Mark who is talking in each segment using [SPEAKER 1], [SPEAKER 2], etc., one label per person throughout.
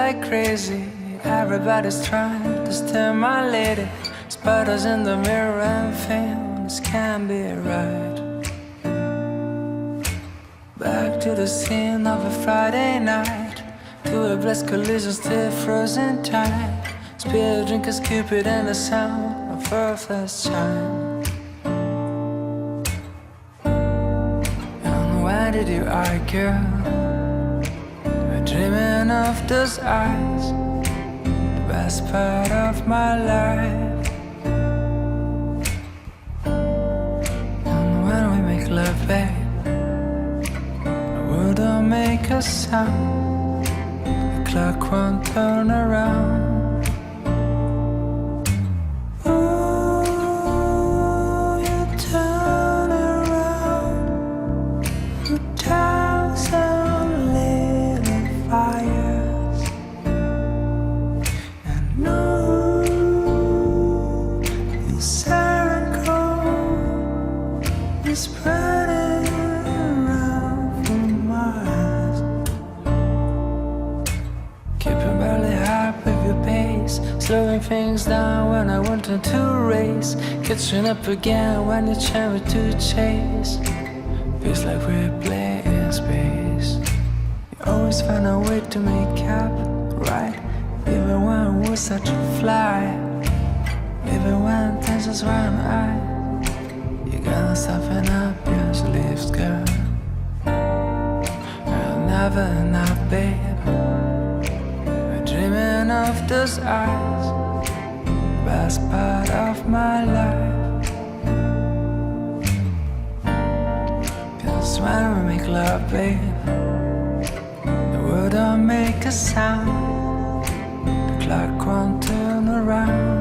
[SPEAKER 1] like crazy. Everybody's trying to steal my lady. Spiders in the mirror and feel this can't be right. Back to the scene of a Friday night, to a blessed collision still frozen tight. Spill drinkers, Cupid and the sound of her first chime. And why did you argue? We're dreaming of those eyes, the best part of my life. And when we make love, babe, the world don't make a sound, the clock won't turn around. Slowing things down when I wanted to race, catching up again when you try to chase. Feels like we're playing space. You always find a way to make up, right? Even when we're such a fly, even when things just run high, you gotta soften up your sleeves, girl. You're never enough, babe. Dreaming of those eyes, best part of my life. 'Cause when we make love, babe, the world don't make a sound, the clock won't turn around.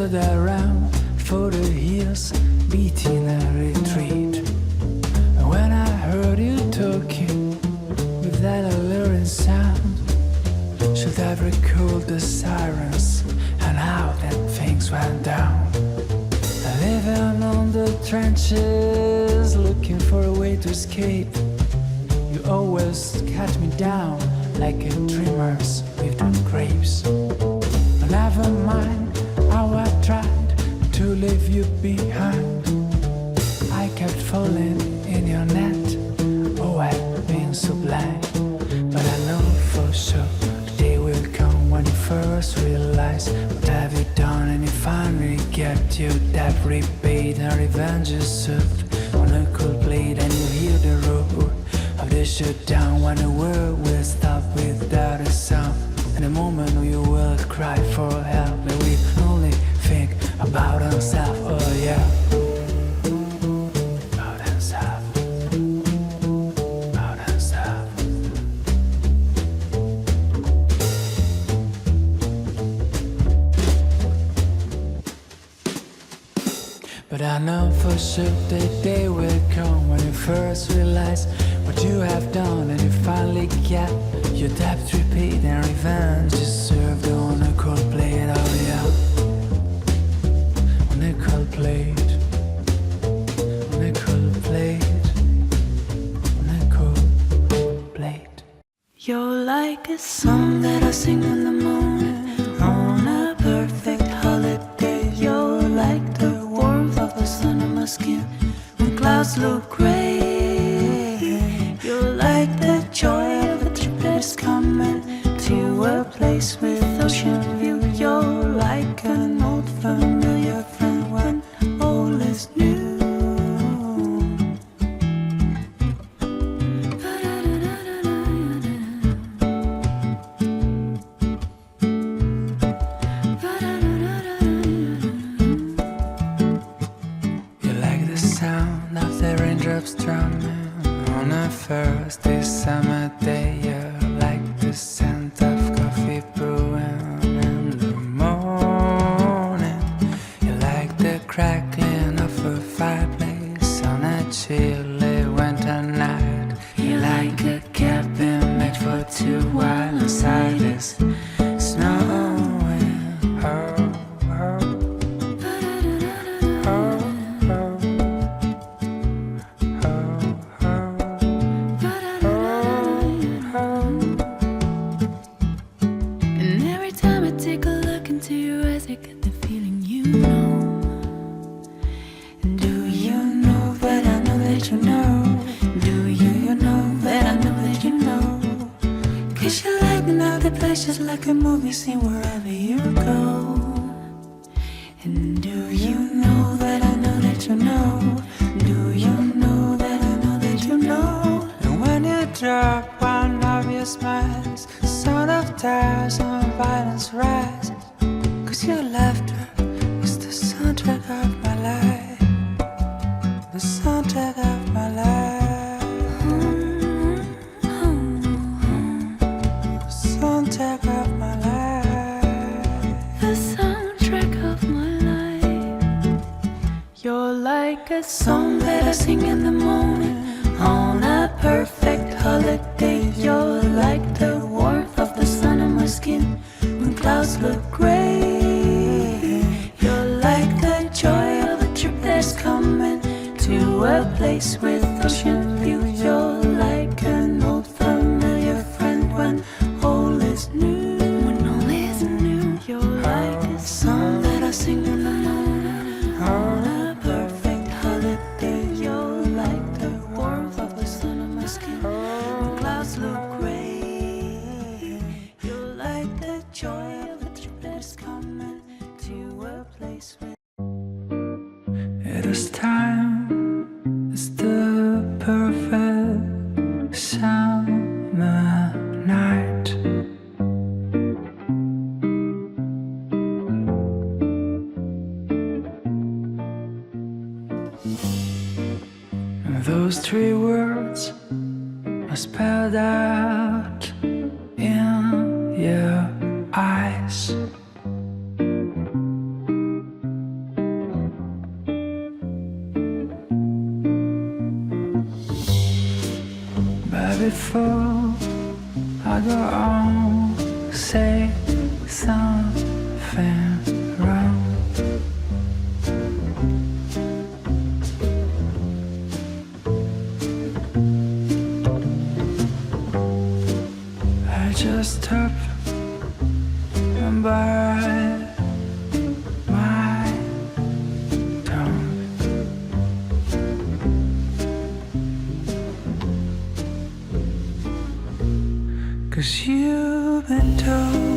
[SPEAKER 2] Around for the hills, beating a retreat.
[SPEAKER 1] branches, looking for a way to escape. You always cut me down like a dreamer's with the grapes. But never mind how I tried to leave you behind. I kept falling in your net. Oh, I've been so blind. But I know for sure the day will come when you first realize what have you done, and you finally get your debt repaid and revenge is served on a cold plate. And you hear the roar of the shutdown when the world will stop without a sound. And the moment you will cry for help, and we only think about ourselves. Oh yeah. But I know for sure that day will come when you first realize what you have done, and you finally get your debt repaid and revenge is served on a cold plate. Oh yeah, on a cold plate, on a cold plate, on a cold plate.
[SPEAKER 2] You're like a song that I sing in the morning on a perfect holiday. You're like the warmth of the sun on my skin when clouds look gray. You're like the joy of a trip that is coming to a place with ocean view. You're like an old familiar friend when all is new.
[SPEAKER 1] Strumming on a first summer day. You're like the scent of coffee brewing in the morning. You're like the crackling of a fireplace on a chilly winter night. You're like a cabin made for two while inside is snowing. Oh.
[SPEAKER 2] Just like a movie scene wherever you go. And do you know that I know that you know? Do you know that I know that you know?
[SPEAKER 1] And when you drop one of your smiles, the sound of tears and violence rise. 'Cause your laughter is the soundtrack of my life. The soundtrack of my life. Soundtrack of my life.
[SPEAKER 2] The soundtrack of my life. You're like a song that I sing in the morning on a perfect holiday. You're like the warmth of the sun on my skin when clouds look gray. You're like the joy of a trip that's coming to a place with ocean view. You're like an old familiar friend when all is new. When all is new. You're like a song that I sing in the morning on a perfect holiday. You're like the warmth of the sun on my skin when clouds look gray. You're like the joy of a trip that's coming to a place with.
[SPEAKER 1] It is time, it's the perfect summer night. And those three words are spelled out in your eyes. But before I go on, say something wrong. dressed up and bite my tongue. 'Cause you've been told